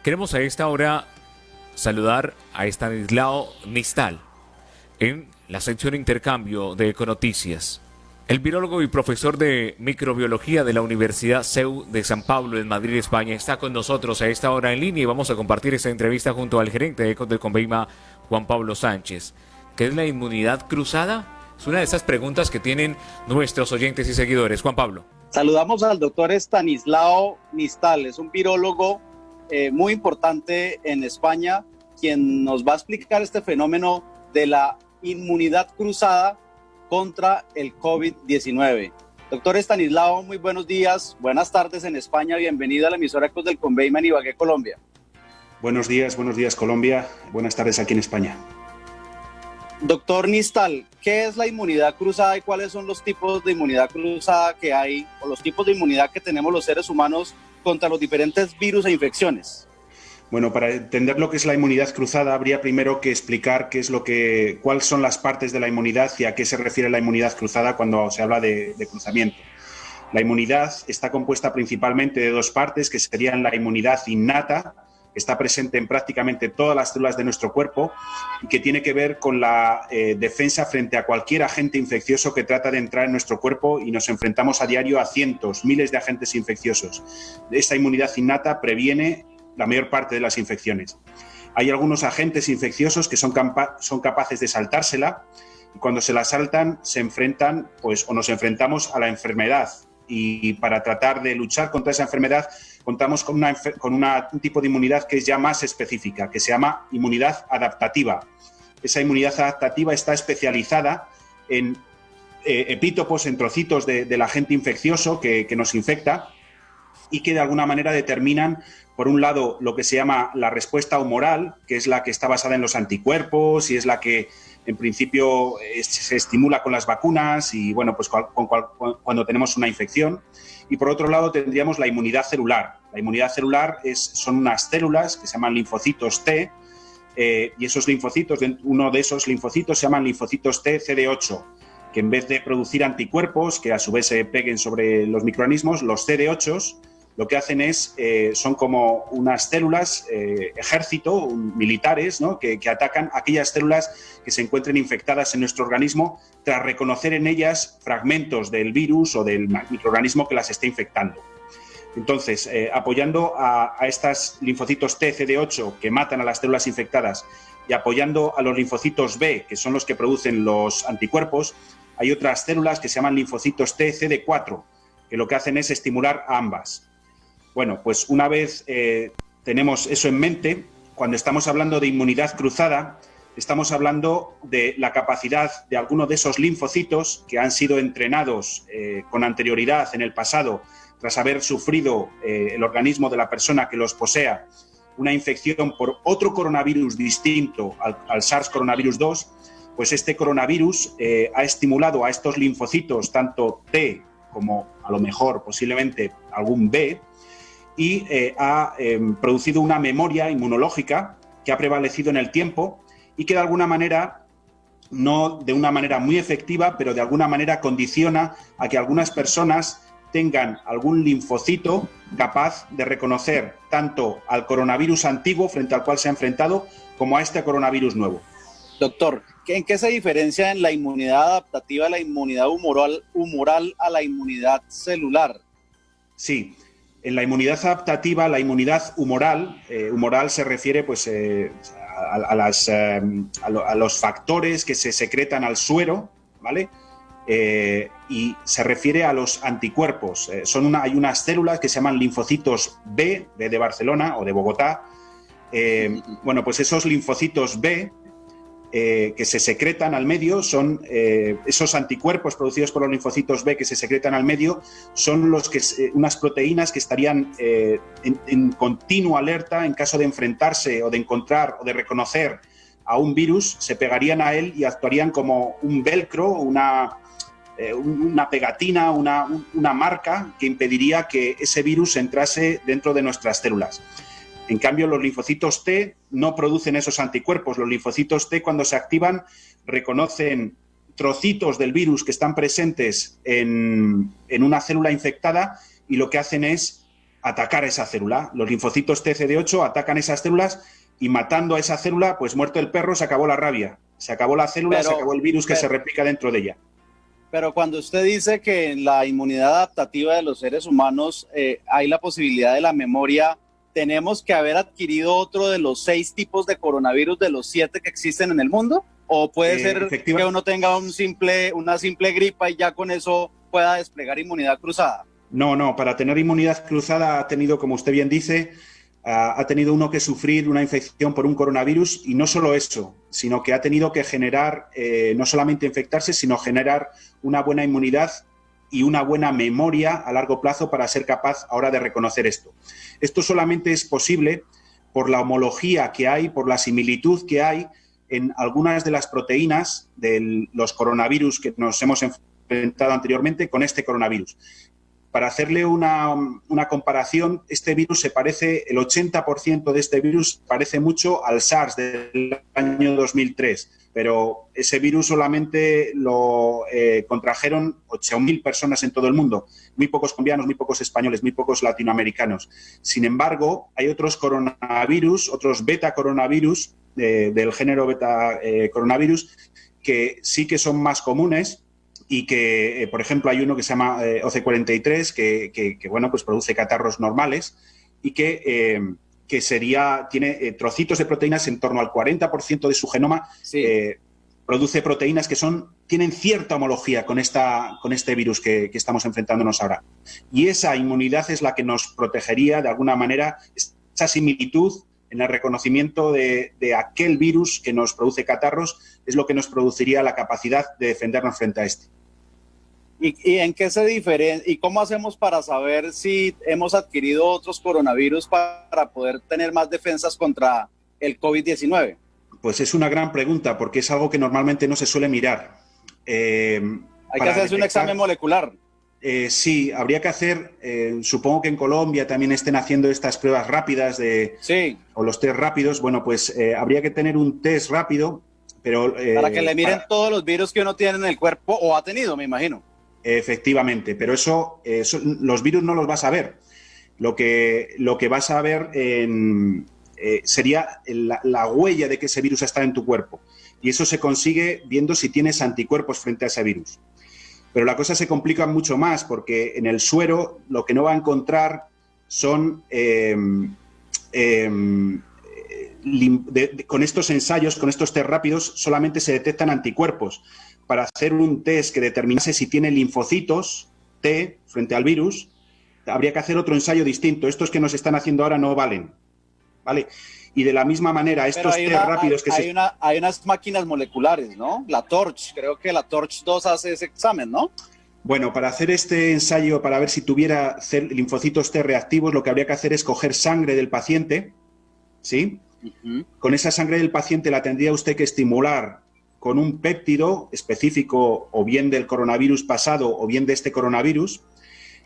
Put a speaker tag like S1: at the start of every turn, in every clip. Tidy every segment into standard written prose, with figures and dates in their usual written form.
S1: Queremos a esta hora saludar a Estanislao Nistal en la sección Intercambio de Econoticias. El virólogo y profesor de microbiología de la Universidad CEU de San Pablo en Madrid, España, está con nosotros a esta hora en línea y vamos a compartir esta entrevista junto al gerente de Ecos del Conveima, Juan Pablo Sánchez. ¿Qué es la inmunidad cruzada? Es una de esas preguntas que tienen nuestros oyentes y seguidores. Juan Pablo.
S2: Saludamos al doctor Estanislao Nistal, es un virólogo muy importante en España, quien nos va a explicar este fenómeno de la inmunidad cruzada contra el COVID-19. Doctor Estanislao, muy buenos días, buenas tardes en España, bienvenido a la emisora Ecos del Conveima en Ibagué, Colombia.
S3: Buenos días Colombia, buenas tardes aquí en España.
S2: Doctor Nistal, ¿qué es la inmunidad cruzada y cuáles son los tipos de inmunidad cruzada que hay o los tipos de inmunidad que tenemos los seres humanos contra los diferentes virus e infecciones?
S3: Bueno, para entender lo que es la inmunidad cruzada habría primero que explicar cuáles son las partes de la inmunidad y a qué se refiere la inmunidad cruzada cuando se habla de cruzamiento. La inmunidad está compuesta principalmente de dos partes, que serían la inmunidad innata, que está presente en prácticamente todas las células de nuestro cuerpo y que tiene que ver con la defensa frente a cualquier agente infeccioso que trata de entrar en nuestro cuerpo, y nos enfrentamos a diario a cientos, miles de agentes infecciosos. Esta inmunidad innata previene la mayor parte de las infecciones. Hay algunos agentes infecciosos que son capaces de saltársela, y cuando se la saltan se enfrentan, o nos enfrentamos a la enfermedad, y para tratar de luchar contra esa enfermedad contamos con un tipo de inmunidad que es ya más específica, que se llama inmunidad adaptativa. Esa inmunidad adaptativa está especializada en epítopos, en trocitos del agente infeccioso que nos infecta, y que de alguna manera determinan, por un lado, lo que se llama la respuesta humoral, que es la que está basada en los anticuerpos y es la que en principio se estimula con las vacunas y bueno, pues cuando tenemos una infección. Y por otro lado tendríamos la inmunidad celular. La inmunidad celular son unas células que se llaman linfocitos T, y esos linfocitos, uno de esos linfocitos se llaman linfocitos T CD8, que en vez de producir anticuerpos que a su vez se peguen sobre los microorganismos, los CD8 lo que hacen son como unas células ejército, militares, ¿no? que atacan aquellas células que se encuentren infectadas en nuestro organismo tras reconocer en ellas fragmentos del virus o del microorganismo que las esté infectando. Entonces, apoyando a estas linfocitos T, CD8, que matan a las células infectadas, y apoyando a los linfocitos B, que son los que producen los anticuerpos, hay otras células que se llaman linfocitos T, CD4, que lo que hacen es estimular a ambas. Bueno, pues una vez tenemos eso en mente, cuando estamos hablando de inmunidad cruzada, estamos hablando de la capacidad de algunos de esos linfocitos que han sido entrenados con anterioridad en el pasado, tras haber sufrido el organismo de la persona que los posea una infección por otro coronavirus distinto al SARS coronavirus 2, pues este coronavirus ha estimulado a estos linfocitos, tanto T como a lo mejor posiblemente algún B, y ha producido una memoria inmunológica que ha prevalecido en el tiempo y que de alguna manera, no de una manera muy efectiva, pero de alguna manera condiciona a que algunas personas tengan algún linfocito capaz de reconocer tanto al coronavirus antiguo frente al cual se ha enfrentado como a este coronavirus nuevo.
S2: Doctor, ¿en qué se diferencia en la inmunidad adaptativa la inmunidad humoral a la inmunidad celular?
S3: Sí. En la inmunidad adaptativa, la inmunidad humoral se refiere pues, a los factores que se secretan al suero, ¿vale? Y se refiere a los anticuerpos. Hay unas células que se llaman linfocitos B, de Barcelona o de Bogotá. Bueno, pues esos linfocitos B que se secretan al medio son esos anticuerpos producidos por los linfocitos B que se secretan al medio, son unas proteínas que estarían en continua alerta en caso de enfrentarse o de encontrar o de reconocer a un virus, se pegarían a él y actuarían como un velcro, una pegatina, una marca que impediría que ese virus entrase dentro de nuestras células. En cambio, los linfocitos T no producen esos anticuerpos. Los linfocitos T, cuando se activan, reconocen trocitos del virus que están presentes en una célula infectada y lo que hacen es atacar esa célula. Los linfocitos TCD8 atacan esas células y matando a esa célula, pues muerto el perro, se acabó la rabia. Se acabó la célula, se acabó el virus que se replica dentro de ella.
S2: Pero cuando usted dice que en la inmunidad adaptativa de los seres humanos hay la posibilidad de la memoria, ¿tenemos que haber adquirido otro de los 6 tipos de coronavirus de los 7 que existen en el mundo? ¿O puede ser que uno tenga una simple gripa y ya con eso pueda desplegar inmunidad cruzada?
S3: No, para tener inmunidad cruzada ha tenido, como usted bien dice, ha tenido uno que sufrir una infección por un coronavirus, y no solo eso, sino que ha tenido que generar, no solamente infectarse, sino generar una buena inmunidad y una buena memoria a largo plazo para ser capaz ahora de reconocer esto. Esto solamente es posible por la homología que hay, por la similitud que hay en algunas de las proteínas de los coronavirus que nos hemos enfrentado anteriormente con este coronavirus. Para hacerle una comparación, este virus se parece, el 80% de este virus parece mucho al SARS del año 2003, pero ese virus solamente lo contrajeron 8.000 personas en todo el mundo, muy pocos colombianos, muy pocos españoles, muy pocos latinoamericanos. Sin embargo, hay otros coronavirus, otros beta coronavirus del género beta coronavirus que sí que son más comunes, y que, por ejemplo, hay uno que se llama OC43, que bueno, pues produce catarros normales y que tiene trocitos de proteínas, en torno al 40% de su genoma, sí. Produce proteínas que tienen cierta homología con este virus que estamos enfrentándonos ahora. Y esa inmunidad es la que nos protegería, de alguna manera, esa similitud en el reconocimiento de aquel virus que nos produce catarros, es lo que nos produciría la capacidad de defendernos frente a este.
S2: ¿Y en qué se diferencia? ¿Y cómo hacemos para saber si hemos adquirido otros coronavirus para poder tener más defensas contra el COVID-19?
S3: Pues es una gran pregunta, porque es algo que normalmente no se suele mirar.
S2: Hay que hacerse un examen molecular.
S3: Sí, habría que hacer, supongo que en Colombia también estén haciendo estas pruebas rápidas o los test rápidos. Bueno, pues habría que tener un test rápido, pero...
S2: para que le miren todos los virus que uno tiene en el cuerpo o ha tenido, me imagino.
S3: Efectivamente, pero eso los virus no los vas a ver. Lo que vas a ver sería la huella de que ese virus ha estado en tu cuerpo. Y eso se consigue viendo si tienes anticuerpos frente a ese virus. Pero la cosa se complica mucho más, porque en el suero lo que no va a encontrar son, con estos ensayos, con estos test rápidos, solamente se detectan anticuerpos. Para hacer un test que determinase si tiene linfocitos T frente al virus, habría que hacer otro ensayo distinto. Estos que nos están haciendo ahora no valen, ¿vale? Y de la misma manera, estos test rápidos que
S2: hay unas máquinas moleculares, ¿no? La Torch, creo que la Torch 2 hace ese examen, ¿no?
S3: Bueno, para hacer este ensayo, para ver si tuviera linfocitos T reactivos, lo que habría que hacer es coger sangre del paciente, ¿sí? Con esa sangre del paciente la tendría usted que estimular con un péptido específico, o bien del coronavirus pasado o bien de este coronavirus,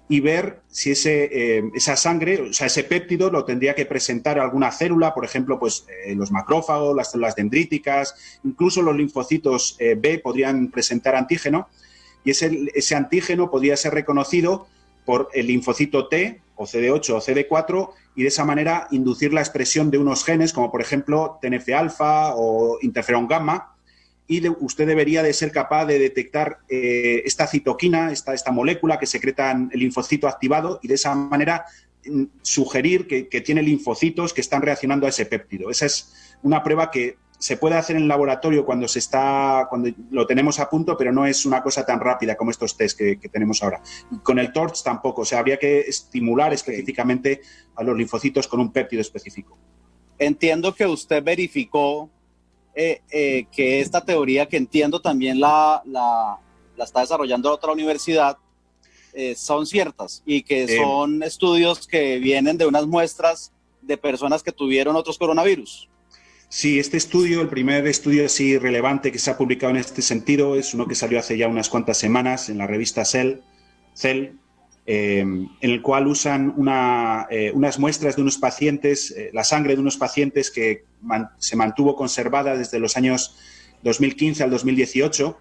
S3: y ver si esa sangre, o sea, ese péptido lo tendría que presentar alguna célula, por ejemplo, pues los macrófagos, las células dendríticas, incluso los linfocitos B podrían presentar antígeno, y ese antígeno podría ser reconocido por el linfocito T, o CD8 o CD4, y de esa manera inducir la expresión de unos genes, como por ejemplo TNF-alfa o interferón gamma, y usted debería de ser capaz de detectar esta citoquina, esta molécula que secreta el linfocito activado, y de esa manera sugerir que tiene linfocitos que están reaccionando a ese péptido. Esa es una prueba que se puede hacer en el laboratorio cuando lo tenemos a punto, pero no es una cosa tan rápida como estos test que tenemos ahora. Con el TORCH tampoco, o sea, habría que estimular específicamente a los linfocitos con un péptido específico.
S2: Entiendo que usted verificó que esta teoría, que entiendo también la está desarrollando otra universidad, son ciertas, y que son estudios que vienen de unas muestras de personas que tuvieron otros coronavirus.
S3: Sí, este estudio, el primer estudio así relevante que se ha publicado en este sentido, es uno que salió hace ya unas cuantas semanas en la revista Cell, en el cual usan unas muestras de unos pacientes, la sangre de unos pacientes que se mantuvo conservada desde los años 2015 al 2018,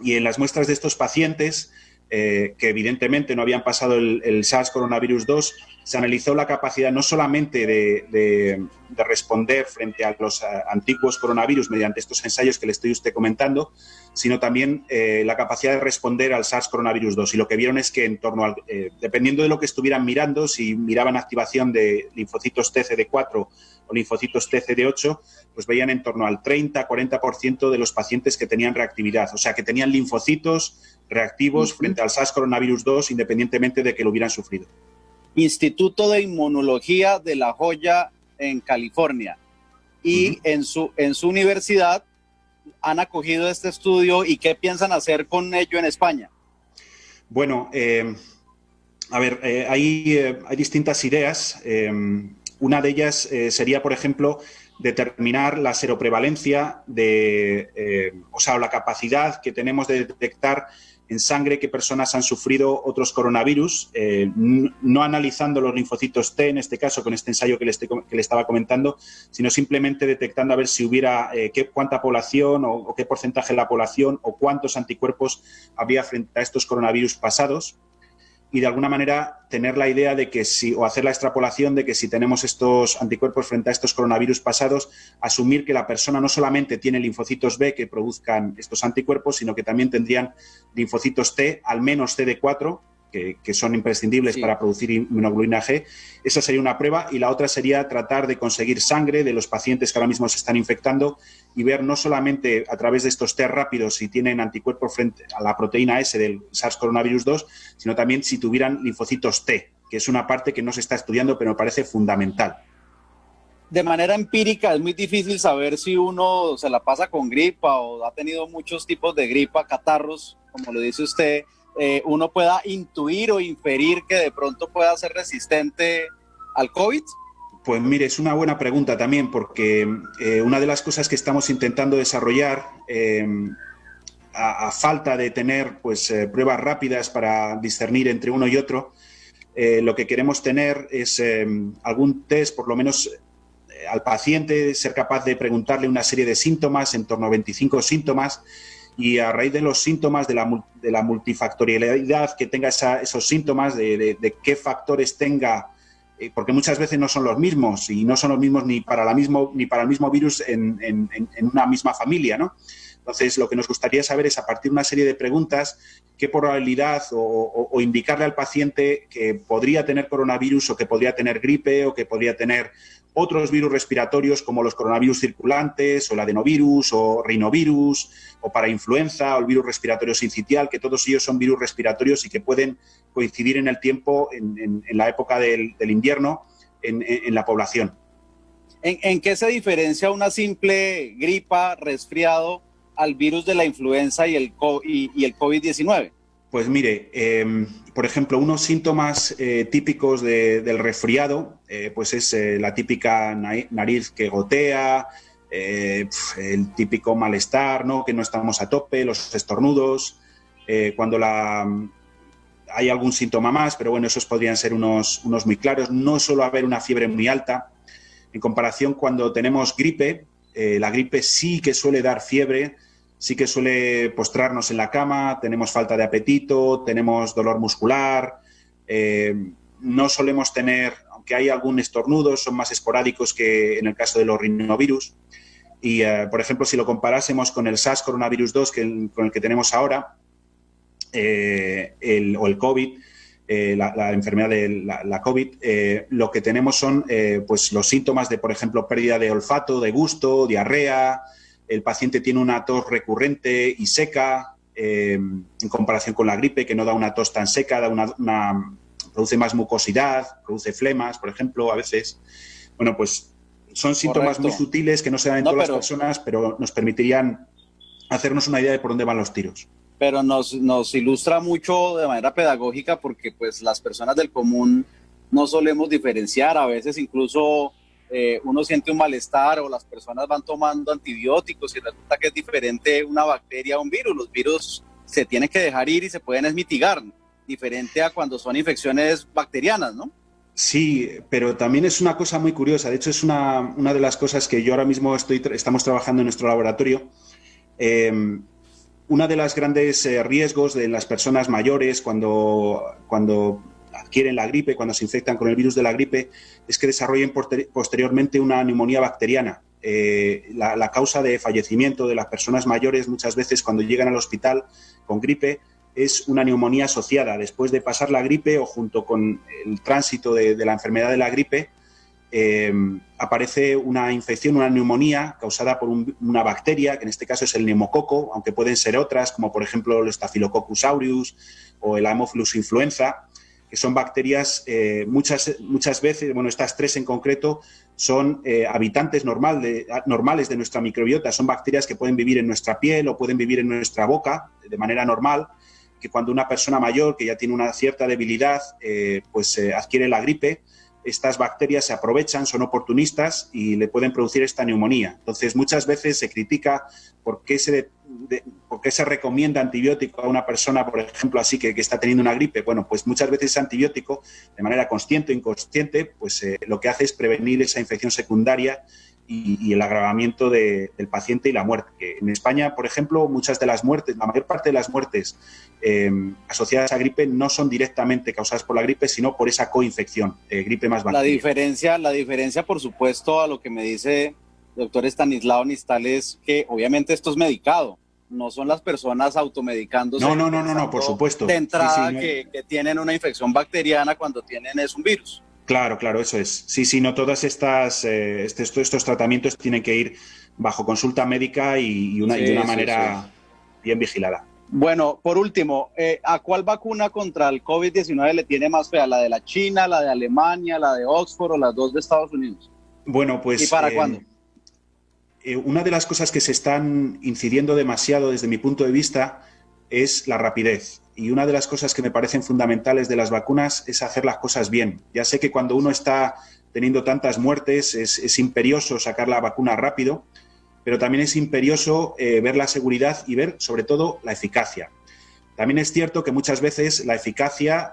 S3: y en las muestras de estos pacientes que evidentemente no habían pasado el SARS coronavirus 2, se analizó la capacidad no solamente de responder frente a los antiguos coronavirus mediante estos ensayos que le estoy usted comentando, sino también la capacidad de responder al SARS coronavirus 2. Y lo que vieron es que en torno al, dependiendo de lo que estuvieran mirando, si miraban activación de linfocitos TCD4 o linfocitos TCD8, pues veían en torno al 30-40% de los pacientes que tenían reactividad, o sea, que tenían linfocitos reactivos frente al SARS coronavirus 2, independientemente de que lo hubieran sufrido.
S2: Instituto de Inmunología de La Joya en California. Y en su universidad han acogido este estudio. ¿Y qué piensan hacer con ello en España?
S3: Bueno, a ver, hay distintas ideas. Una de ellas sería, por ejemplo, determinar la seroprevalencia o sea, la capacidad que tenemos de detectar en sangre qué personas han sufrido otros coronavirus, no analizando los linfocitos T, en este caso, con este ensayo que le estaba comentando, sino simplemente detectando a ver si hubiera cuánta población o qué porcentaje de la población o cuántos anticuerpos había frente a estos coronavirus pasados. Y de alguna manera tener la idea de que o hacer la extrapolación de que si tenemos estos anticuerpos frente a estos coronavirus pasados, asumir que la persona no solamente tiene linfocitos B que produzcan estos anticuerpos, sino que también tendrían linfocitos T, al menos CD4, que son imprescindibles para producir inmunoglobulina G. Esa sería una prueba, y la otra sería tratar de conseguir sangre de los pacientes que ahora mismo se están infectando y ver no solamente a través de estos test rápidos si tienen anticuerpos frente a la proteína S del SARS coronavirus 2, sino también si tuvieran linfocitos T, que es una parte que no se está estudiando, pero me parece fundamental.
S2: De manera empírica es muy difícil saber si uno se la pasa con gripa o ha tenido muchos tipos de gripa, catarros, como lo dice usted, uno pueda intuir o inferir que de pronto pueda ser resistente al COVID.
S3: Pues mire, es una buena pregunta también, porque una de las cosas que estamos intentando desarrollar, a falta de tener pruebas rápidas para discernir entre uno y otro, lo que queremos tener es algún test, por lo menos al paciente, ser capaz de preguntarle una serie de síntomas, en torno a 25 síntomas, y a raíz de los síntomas, de la multifactorialidad que tenga esos síntomas, de qué factores tenga, porque muchas veces no son los mismos, y no son los mismos ni para el mismo virus en una misma familia, ¿no? Entonces, lo que nos gustaría saber es, a partir de una serie de preguntas, qué probabilidad o indicarle al paciente que podría tener coronavirus, o que podría tener gripe, o que podría tener otros virus respiratorios como los coronavirus circulantes, o el adenovirus, o rinovirus, o para influenza, o el virus respiratorio sincitial, que todos ellos son virus respiratorios y que pueden coincidir en el tiempo, en la época del invierno, en la población.
S2: ¿En qué se diferencia una simple gripa, resfriado, al virus de la influenza y el COVID-19?
S3: Pues mire, por ejemplo, unos síntomas típicos del resfriado, pues es la típica nariz que gotea, el típico malestar, ¿no?, que no estamos a tope, los estornudos, cuando hay algún síntoma más, pero bueno, esos podrían ser unos muy claros. No solo haber una fiebre muy alta, en comparación cuando tenemos gripe, la gripe sí que suele dar fiebre, sí que suele postrarnos en la cama, tenemos falta de apetito, tenemos dolor muscular, no solemos tener, aunque hay algún estornudo, son más esporádicos que en el caso de los rinovirus. Y, por ejemplo, si lo comparásemos con el SARS coronavirus 2, con el que tenemos ahora, o el COVID, la enfermedad de la COVID, lo que tenemos son pues los síntomas de, por ejemplo, pérdida de olfato, de gusto, diarrea. El paciente tiene una tos recurrente y seca, en comparación con la gripe, que no da una tos tan seca, produce más mucosidad, produce flemas, por ejemplo, a veces. Bueno, pues son síntomas muy sutiles que no se dan en todas las personas, pero nos permitirían hacernos una idea de por dónde van los tiros.
S2: Pero nos ilustra mucho de manera pedagógica, porque pues las personas del común no solemos diferenciar, a veces incluso uno siente un malestar, o las personas van tomando antibióticos y resulta que es diferente una bacteria a un virus. Los virus se tienen que dejar ir y se pueden mitigar, diferente a cuando son infecciones bacterianas, ¿no?
S3: Sí, pero también es una cosa muy curiosa. De hecho, es una de las cosas que yo ahora mismo estamos trabajando en nuestro laboratorio. Una de las grandes riesgos de las personas mayores cuando adquieren la gripe, cuando se infectan con el virus de la gripe, es que desarrollen posteriormente una neumonía bacteriana. La causa de fallecimiento de las personas mayores muchas veces cuando llegan al hospital con gripe es una neumonía asociada. Después de pasar la gripe o junto con el tránsito de la enfermedad de la gripe, aparece una infección, una neumonía causada por una bacteria, que en este caso es el neumococo, aunque pueden ser otras, como por ejemplo el Staphylococcus aureus o el Haemophilus influenza, que son bacterias muchas veces, bueno, estas tres en concreto, son habitantes normales de nuestra microbiota, son bacterias que pueden vivir en nuestra piel o pueden vivir en nuestra boca de manera normal, que cuando una persona mayor que ya tiene una cierta debilidad adquiere la gripe, estas bacterias se aprovechan, son oportunistas y le pueden producir esta neumonía. Entonces, muchas veces se critica por qué se recomienda antibiótico a una persona, por ejemplo, así que está teniendo una gripe. Bueno, pues muchas veces ese antibiótico, de manera consciente o inconsciente, lo que hace es prevenir esa infección secundaria y el agravamiento del paciente y la muerte. Que en España, por ejemplo, muchas de las muertes, la mayor parte de las muertes asociadas a gripe no son directamente causadas por la gripe, sino por esa coinfección, gripe más bacteria.
S2: La diferencia, por supuesto, a lo que me dice el doctor Estanislao Nistal es que obviamente esto es medicado, no son las personas automedicándose.
S3: No, por supuesto.
S2: De entrada
S3: sí,
S2: que tienen una infección bacteriana cuando tienen es un virus.
S3: Claro, eso es. Sí, no, todas estos tratamientos tienen que ir bajo consulta médica y de una manera bien vigilada.
S2: Bueno, por último, ¿a cuál vacuna contra el COVID-19 le tiene más fe? ¿A la de la China, la de Alemania, la de Oxford o las dos de Estados Unidos?
S3: Bueno, pues...
S2: ¿Y para cuándo?
S3: Una de las cosas que se están incidiendo demasiado desde mi punto de vista es la rapidez. Y una de las cosas que me parecen fundamentales de las vacunas es hacer las cosas bien. Ya sé que cuando uno está teniendo tantas muertes es imperioso sacar la vacuna rápido, pero también es imperioso ver la seguridad y ver, sobre todo, la eficacia. También es cierto que muchas veces la eficacia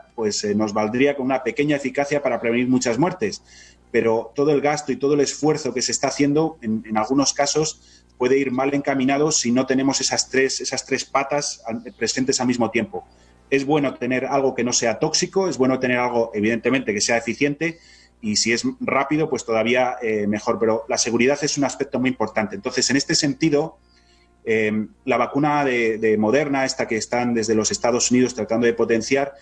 S3: nos valdría con una pequeña eficacia para prevenir muchas muertes, pero todo el gasto y todo el esfuerzo que se está haciendo, en algunos casos, puede ir mal encaminado si no tenemos esas tres patas presentes al mismo tiempo. Es bueno tener algo que no sea tóxico, es bueno tener algo, evidentemente, que sea eficiente, y si es rápido, pues todavía mejor. Pero la seguridad es un aspecto muy importante. Entonces, en este sentido, la vacuna de Moderna, esta que están desde los Estados Unidos tratando de potenciar,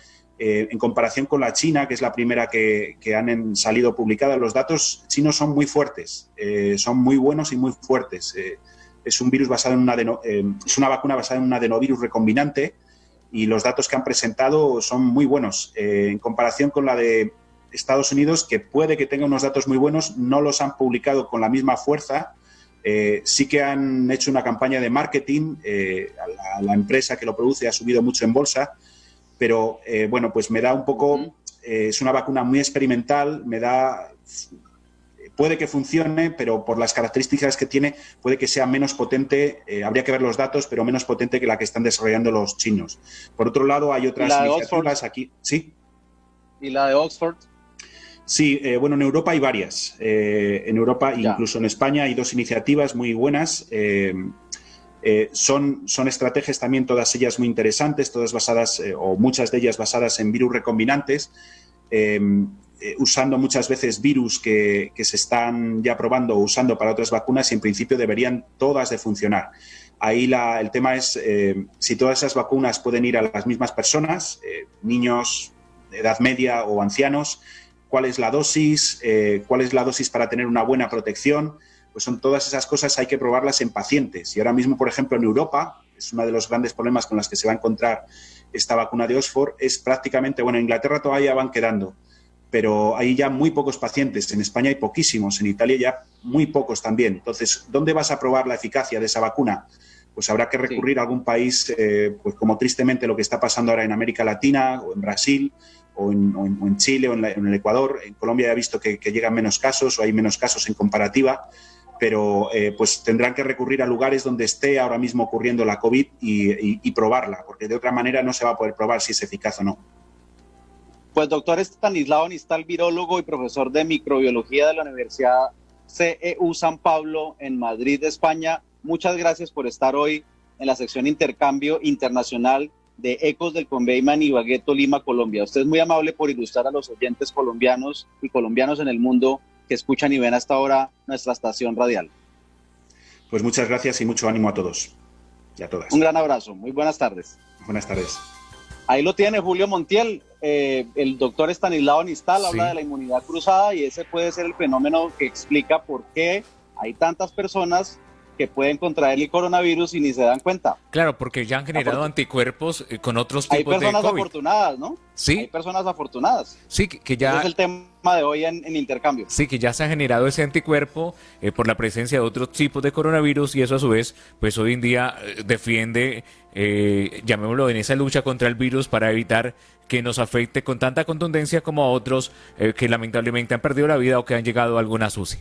S3: en comparación con la China, que es la primera que han salido publicadas, los datos chinos son muy fuertes, son muy buenos y muy fuertes. Es un virus basado en es una vacuna basada en un adenovirus recombinante y los datos que han presentado son muy buenos. En comparación con la de Estados Unidos, que puede que tenga unos datos muy buenos, no los han publicado con la misma fuerza. Sí que han hecho una campaña de marketing, la empresa que lo produce ha subido mucho en bolsa, pero pues me da un poco, es una vacuna muy experimental, puede que funcione, pero por las características que tiene, puede que sea menos potente, habría que ver los datos, pero menos potente que la que están desarrollando los chinos. Por otro lado, hay otras iniciativas aquí. ¿Sí?
S2: ¿Y la de Oxford?
S3: Sí, en Europa hay varias. En Europa, incluso en España, hay dos iniciativas muy buenas. Son estrategias también, todas ellas muy interesantes, todas basadas, o muchas de ellas basadas en virus recombinantes, usando muchas veces virus que se están ya probando o usando para otras vacunas y en principio deberían todas de funcionar. Ahí el tema es si todas esas vacunas pueden ir a las mismas personas, niños de edad media o ancianos, cuál es la dosis para tener una buena protección. Pues son todas esas cosas, hay que probarlas en pacientes. Y ahora mismo, por ejemplo, en Europa, es uno de los grandes problemas con los que se va a encontrar esta vacuna de Oxford, es prácticamente, en Inglaterra todavía van quedando, pero hay ya muy pocos pacientes. En España hay poquísimos, en Italia ya muy pocos también. Entonces, ¿dónde vas a probar la eficacia de esa vacuna? Pues habrá que recurrir a algún país, pues como tristemente lo que está pasando ahora en América Latina, o en Brasil, o en Chile, o en el Ecuador. En Colombia ya he visto que llegan menos casos, o hay menos casos en comparativa, pero pues tendrán que recurrir a lugares donde esté ahora mismo ocurriendo la COVID y probarla, porque de otra manera no se va a poder probar si es eficaz o no.
S2: Pues doctor Estanislao Nistal, virólogo y profesor de microbiología de la Universidad CEU San Pablo en Madrid, España, muchas gracias por estar hoy en la sección Intercambio Internacional de Ecos del Conveyman Ibagué, Tolima, Colombia. Usted es muy amable por ilustrar a los oyentes colombianos y colombianos en el mundo que escuchan y ven hasta ahora nuestra estación radial.
S3: Pues muchas gracias y mucho ánimo a todos y a todas.
S2: Un gran abrazo, muy buenas tardes.
S3: Buenas tardes.
S2: Ahí lo tiene Julio Montiel, el doctor Estanislao Nistal habla de la inmunidad cruzada y ese puede ser el fenómeno que explica por qué hay tantas personas que pueden contraer el coronavirus y ni se dan cuenta.
S1: Claro, porque ya han generado anticuerpos con otros tipos de COVID.
S2: Hay personas afortunadas, ¿no?
S1: Sí.
S2: Hay personas afortunadas.
S1: Sí, que ya...
S2: Ese es el tema de hoy en Intercambio.
S1: Sí, que ya se ha generado ese anticuerpo por la presencia de otros tipos de coronavirus y eso a su vez, pues hoy en día defiende, llamémoslo, en esa lucha contra el virus para evitar que nos afecte con tanta contundencia como a otros que lamentablemente han perdido la vida o que han llegado a alguna UCI.